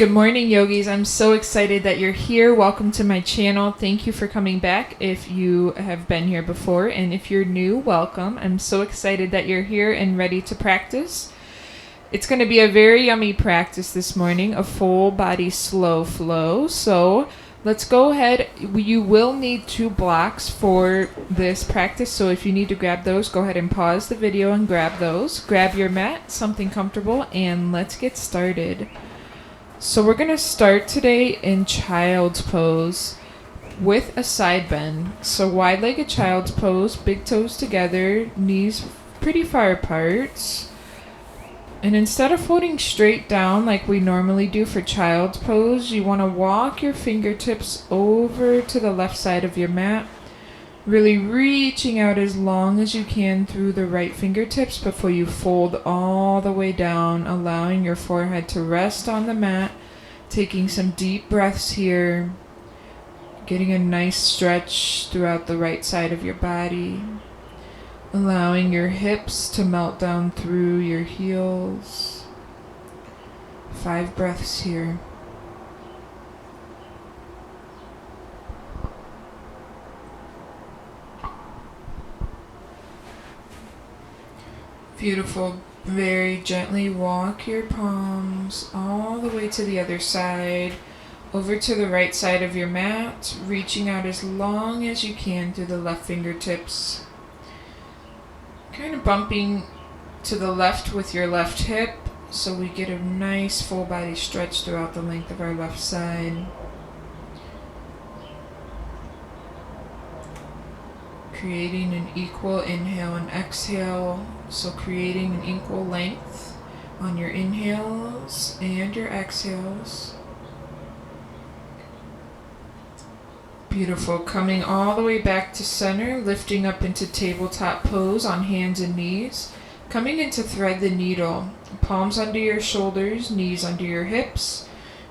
Good morning, yogis. I'm so excited that you're here. Welcome to my channel. Thank you for coming back if you have been here before. And if you're new, welcome. I'm so excited that you're here and ready to practice. It's going to be a very yummy practice this morning, a full body slow flow. So let's go ahead. You will need 2 blocks for this practice. So if you need to grab those, go ahead and pause the video and grab those. Grab your mat, something comfortable, and let's get started. So we're going to start today in child's pose with a side bend. So wide-legged child's pose, big toes together, knees pretty far apart. And instead of floating straight down like we normally do for child's pose, you want to walk your fingertips over to the left side of your mat, really reaching out as long as you can through the right fingertips before you fold all the way down, allowing your forehead to rest on the mat, taking some deep breaths here, getting a nice stretch throughout the right side of your body, allowing your hips to melt down through your heels. 5 breaths here. Beautiful. Very gently walk your palms all the way to the other side, over to the right side of your mat, reaching out as long as you can through the left fingertips. Kind of bumping to the left with your left hip so we get a nice full body stretch throughout the length of our left side. Creating an equal inhale and exhale, so creating an equal length on your inhales and your exhales. Beautiful. Coming all the way back to center, lifting up into tabletop pose on hands and knees. Coming into thread the needle, palms under your shoulders, knees under your hips.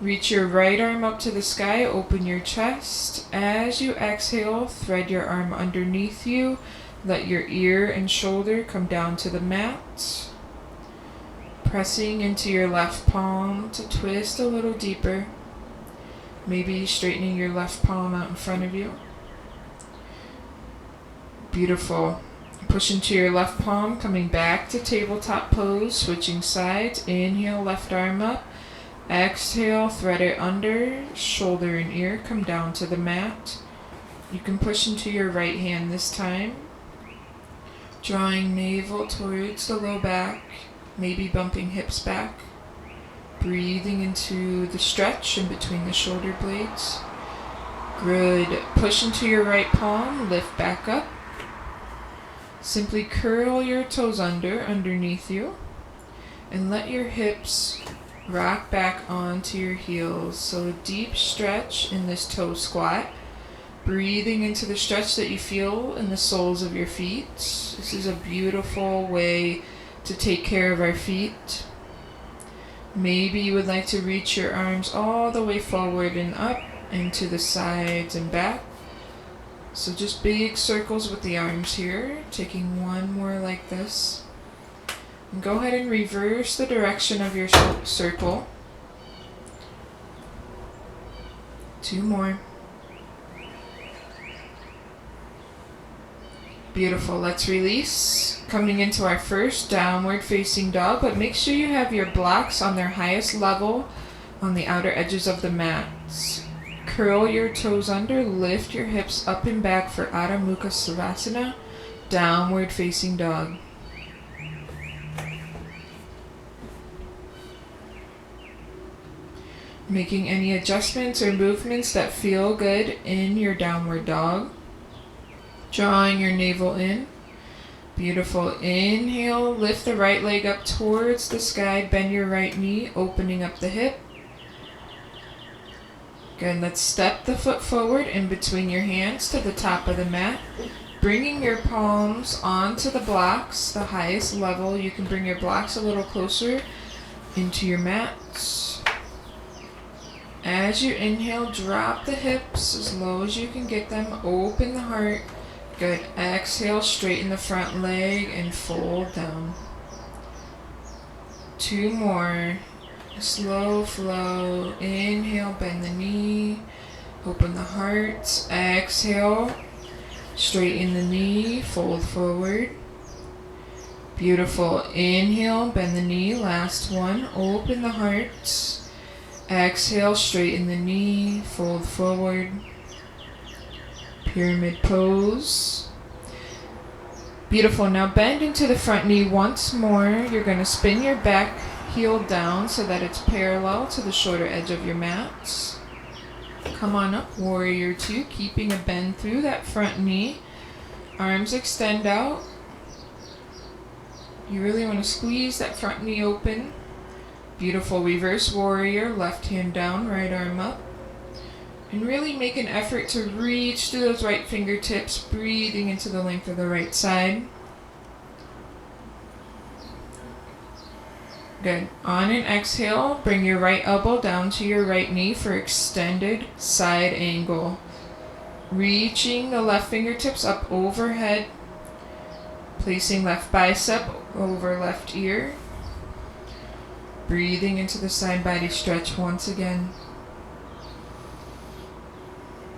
Reach your right arm up to the sky, open your chest. As you exhale, thread your arm underneath you. Let your ear and shoulder come down to the mat. Pressing into your left palm to twist a little deeper. Maybe straightening your left palm out in front of you. Beautiful. Push into your left palm, coming back to tabletop pose, switching sides. Inhale, left arm up. Exhale, thread it under, shoulder and ear, come down to the mat. You can push into your right hand this time. Drawing navel towards the low back, maybe bumping hips back. Breathing into the stretch in between the shoulder blades. Good. Push into your right palm, lift back up. Simply curl your toes underneath you, and let your hips rock back onto your heels. So a deep stretch in this toe squat. Breathing into the stretch that you feel in the soles of your feet. This is a beautiful way to take care of our feet. Maybe you would like to reach your arms all the way forward and up and to the sides and back. So just big circles with the arms here. Taking one more like this. And go ahead and reverse the direction of your circle. 2 more. Beautiful. Let's release. Coming into our first downward facing dog, but make sure you have your blocks on their highest level on the outer edges of the mat. Curl your toes under, lift your hips up and back for Adho Mukha Savasana, downward facing dog. Making any adjustments or movements that feel good in your downward dog. Drawing your navel in. Beautiful. Inhale, lift the right leg up towards the sky, bend your right knee, opening up the hip. Good. Let's step the foot forward in between your hands to the top of the mat. Bringing your palms onto the blocks, the highest level. You can bring your blocks a little closer into your mat. As you inhale, drop the hips as low as you can get them. Open the heart. Good. Exhale, straighten the front leg and fold down. 2 more. Slow flow. Inhale, bend the knee. Open the heart. Exhale. Straighten the knee. Fold forward. Beautiful. Inhale, bend the knee. Last one. Open the heart. Exhale, straighten the knee. Fold forward. Pyramid pose. Beautiful. Now bend into the front knee once more. You're going to spin your back heel down so that it's parallel to the shoulder edge of your mat. Come on up, warrior two, keeping a bend through that front knee. Arms extend out. You really want to squeeze that front knee open. Beautiful. Reverse warrior, left hand down, right arm up. And really make an effort to reach through those right fingertips, breathing into the length of the right side. Good. On an exhale, bring your right elbow down to your right knee for extended side angle. Reaching the left fingertips up overhead. Placing left bicep over left ear. Breathing into the side body stretch once again.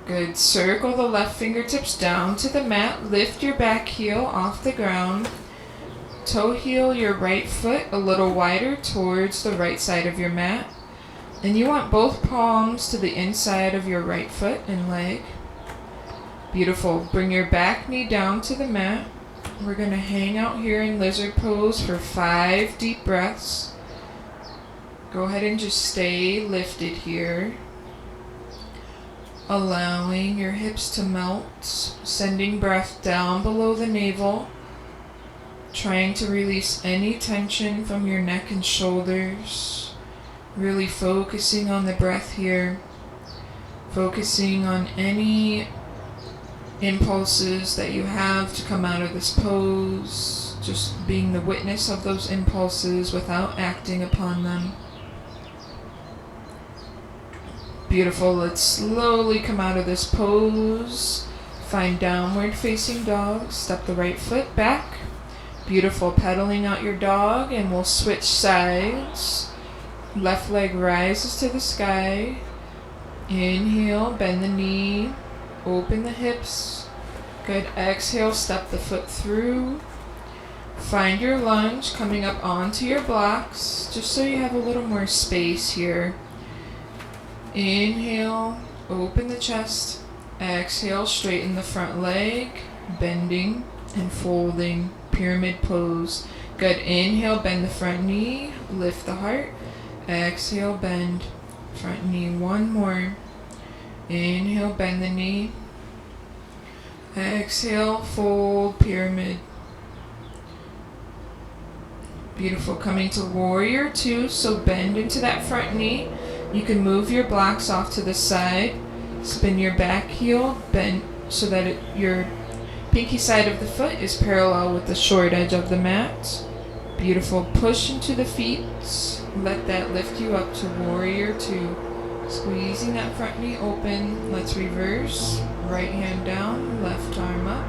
Good. Circle the left fingertips down to the mat. Lift your back heel off the ground. Toe heel your right foot a little wider towards the right side of your mat. And you want both palms to the inside of your right foot and leg. Beautiful. Bring your back knee down to the mat. We're going to hang out here in lizard pose for 5 deep breaths. Go ahead and just stay lifted here. Allowing your hips to melt. Sending breath down below the navel. Trying to release any tension from your neck and shoulders. Really focusing on the breath here. Focusing on any impulses that you have to come out of this pose. Just being the witness of those impulses without acting upon them. Beautiful. Let's slowly come out of this pose. Find downward facing dog. Step the right foot back. Beautiful. Pedaling out your dog, and we'll switch sides. Left leg rises to the sky. Inhale, bend the knee, open the hips. Good. Exhale, step the foot through. Find your lunge coming up onto your blocks, just so you have a little more space here. Inhale, open the chest. Exhale, straighten the front leg, bending and folding. Pyramid pose. Good. Inhale, bend the front knee, lift the heart. Exhale, bend front knee. One more. Inhale, bend the knee. Exhale, fold, pyramid. Beautiful. Coming to warrior two, so bend into that front knee. You can move your blocks off to the side. Spin your back heel, bend so that your pinky side of the foot is parallel with the short edge of the mat. Beautiful. Push into the feet. Let that lift you up to warrior two. Squeezing that front knee open. Let's reverse. Right hand down, left arm up.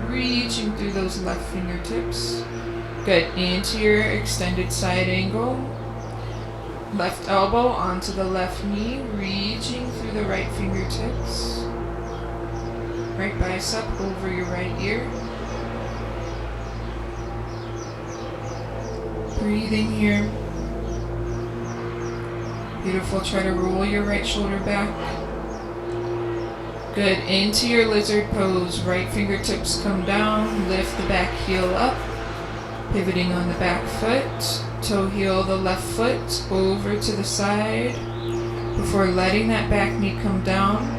Reaching through those left fingertips. Good. Into your extended side angle. Left elbow onto the left knee. Reaching through the right fingertips. Right bicep over your right ear. Breathing here. Beautiful. Try to roll your right shoulder back. Good. Into your lizard pose. Right fingertips come down. Lift the back heel up. Pivoting on the back foot. Toe heel the left foot over to the side before letting that back knee come down.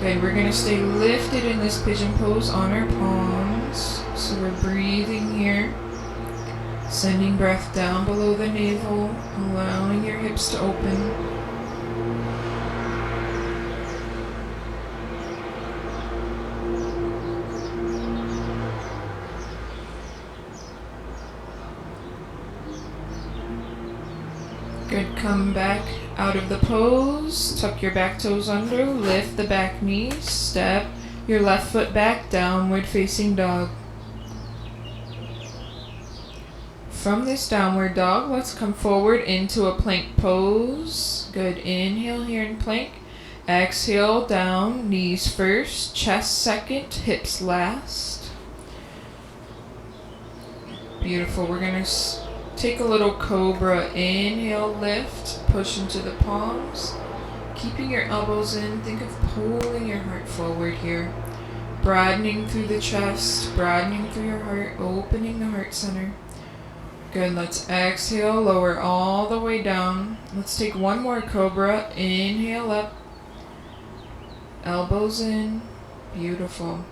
Good. We're going to stay lifted in this pigeon pose on our palms. So we're breathing here. Sending breath down below the navel, allowing your hips to open. Good. Come back out of the pose. Tuck your back toes under. Lift the back knee. Step your left foot back. Downward facing dog. From this downward dog, let's come forward into a plank pose. Good. Inhale here in plank. Exhale down, knees first, chest second, hips last. Beautiful. We're going to take a little cobra. Inhale, lift, push into the palms. Keeping your elbows in, think of pulling your heart forward here. Broadening through the chest, broadening through your heart, opening the heart center. Good, let's exhale, lower all the way down. Let's take one more cobra. Inhale up, elbows in, beautiful.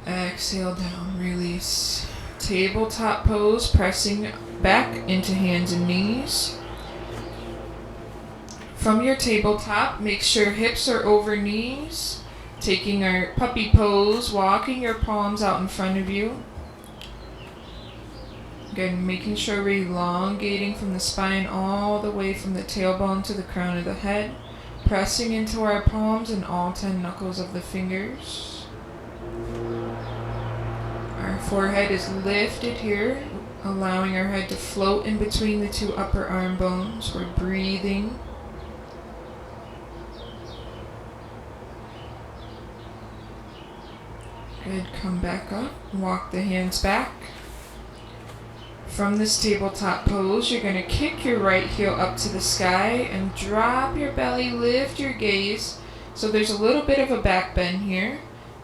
Exhale down, release. Tabletop pose, pressing back into hands and knees. From your tabletop, make sure hips are over knees. Taking our puppy pose, walking your palms out in front of you. Again, making sure we're elongating from the spine all the way from the tailbone to the crown of the head. Pressing into our palms and all 10 knuckles of the fingers. Our forehead is lifted here, allowing our head to float in between the two upper arm bones. We're breathing. Good, come back up, walk the hands back. From this tabletop pose, you're going to kick your right heel up to the sky and drop your belly, lift your gaze. So there's a little bit of a back bend here.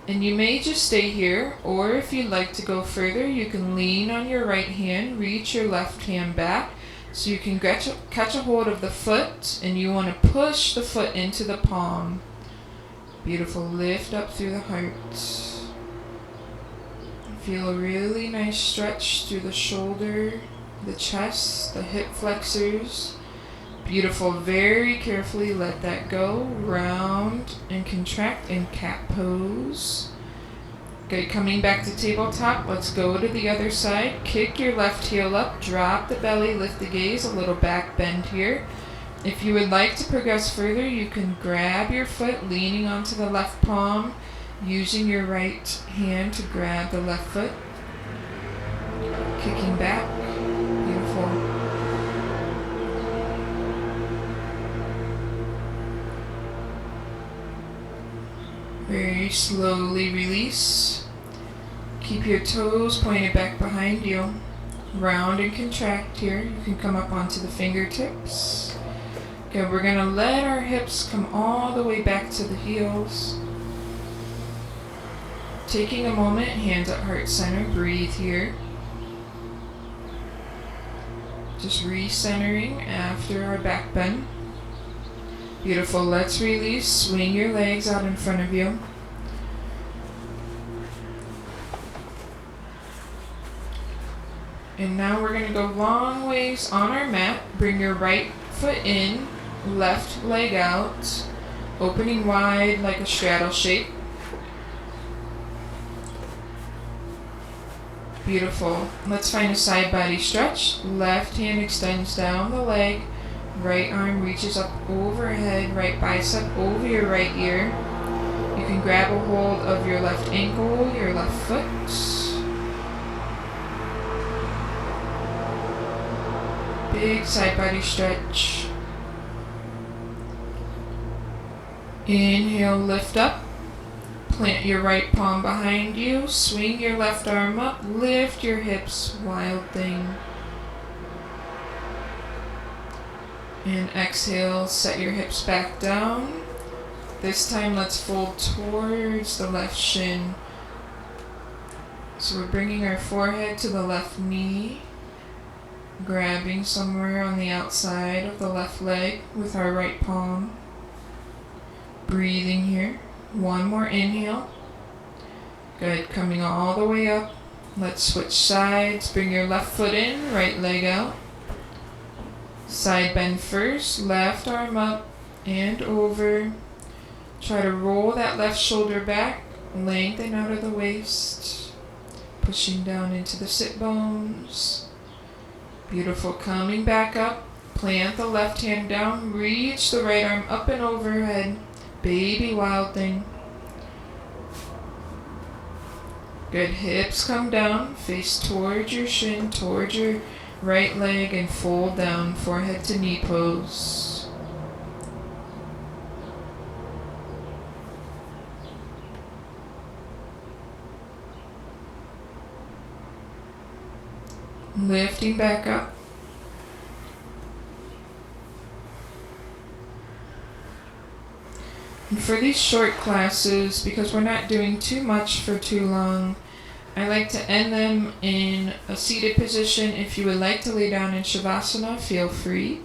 And you may just stay here, or if you'd like to go further, you can lean on your right hand, reach your left hand back. So you can catch a hold of the foot, and you want to push the foot into the palm. Beautiful, lift up through the heart. Feel a really nice stretch through the shoulder, the chest, the hip flexors. Beautiful. Very carefully let that go. Round and contract in cat pose. Good. Coming back to tabletop. Let's go to the other side. Kick your left heel up. Drop the belly. Lift the gaze. A little back bend here. If you would like to progress further, you can grab your foot, leaning onto the left palm. Using your right hand to grab the left foot. Kicking back. Beautiful. Very slowly release. Keep your toes pointed back behind you. Round and contract here. You can come up onto the fingertips. Okay, we're going to let our hips come all the way back to the heels. Taking a moment, hands at heart center, breathe here. Just recentering after our back bend. Beautiful, let's release. Swing your legs out in front of you. And now we're going to go long ways on our mat. Bring your right foot in, left leg out, opening wide like a straddle shape. Beautiful. Let's find a side body stretch. Left hand extends down the leg. Right arm reaches up overhead. Right bicep over your right ear. You can grab a hold of your left ankle, your left foot. Big side body stretch. Inhale, lift up. Plant your right palm behind you, swing your left arm up, lift your hips, wild thing. And exhale, set your hips back down. This time let's fold towards the left shin. So we're bringing our forehead to the left knee, grabbing somewhere on the outside of the left leg with our right palm. Breathing here. One more inhale. Good. Coming all the way up. Let's switch sides. Bring your left foot in, right leg out. Side bend first. Left arm up and over. Try to roll that left shoulder back. Lengthen out of the waist. Pushing down into the sit bones. Beautiful. Coming back up. Plant the left hand down. Reach the right arm up and overhead. Baby wild thing. Good. Hips come down, face towards your shin, towards your right leg, and fold down, forehead to knee pose. Lifting back up. And for these short classes, because we're not doing too much for too long, I like to end them in a seated position. If you would like to lay down in Shavasana, feel free.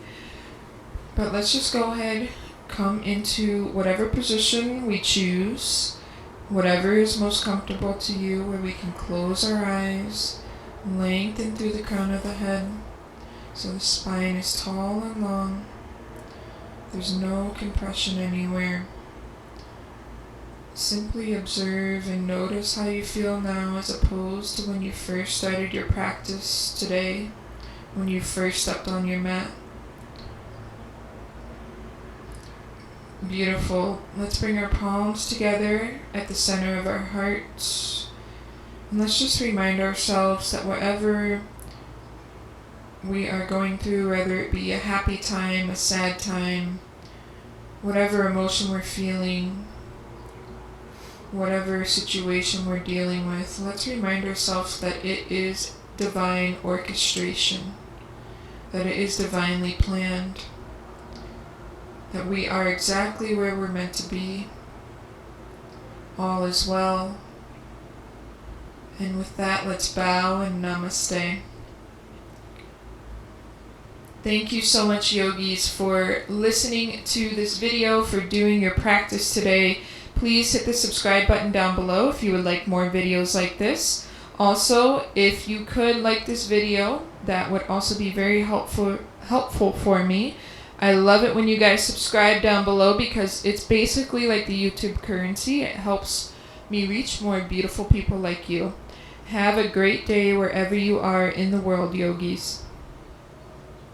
But let's just go ahead, come into whatever position we choose, whatever is most comfortable to you, where we can close our eyes, lengthen through the crown of the head, so the spine is tall and long. There's no compression anywhere. Simply observe and notice how you feel now as opposed to when you first started your practice today, when you first stepped on your mat. Beautiful. Let's bring our palms together at the center of our hearts. And let's just remind ourselves that whatever we are going through, whether it be a happy time, a sad time, whatever emotion we're feeling, whatever situation we're dealing with, let's remind ourselves that it is divine orchestration, that it is divinely planned, that we are exactly where we're meant to be. All is well. And with that, let's bow and namaste. Thank you so much, yogis, for listening to this video, for doing your practice today. Please hit the subscribe button down below if you would like more videos like this. Also, if you could like this video, that would also be very helpful for me. I love it when you guys subscribe down below because it's basically like the YouTube currency. It helps me reach more beautiful people like you. Have a great day wherever you are in the world, yogis.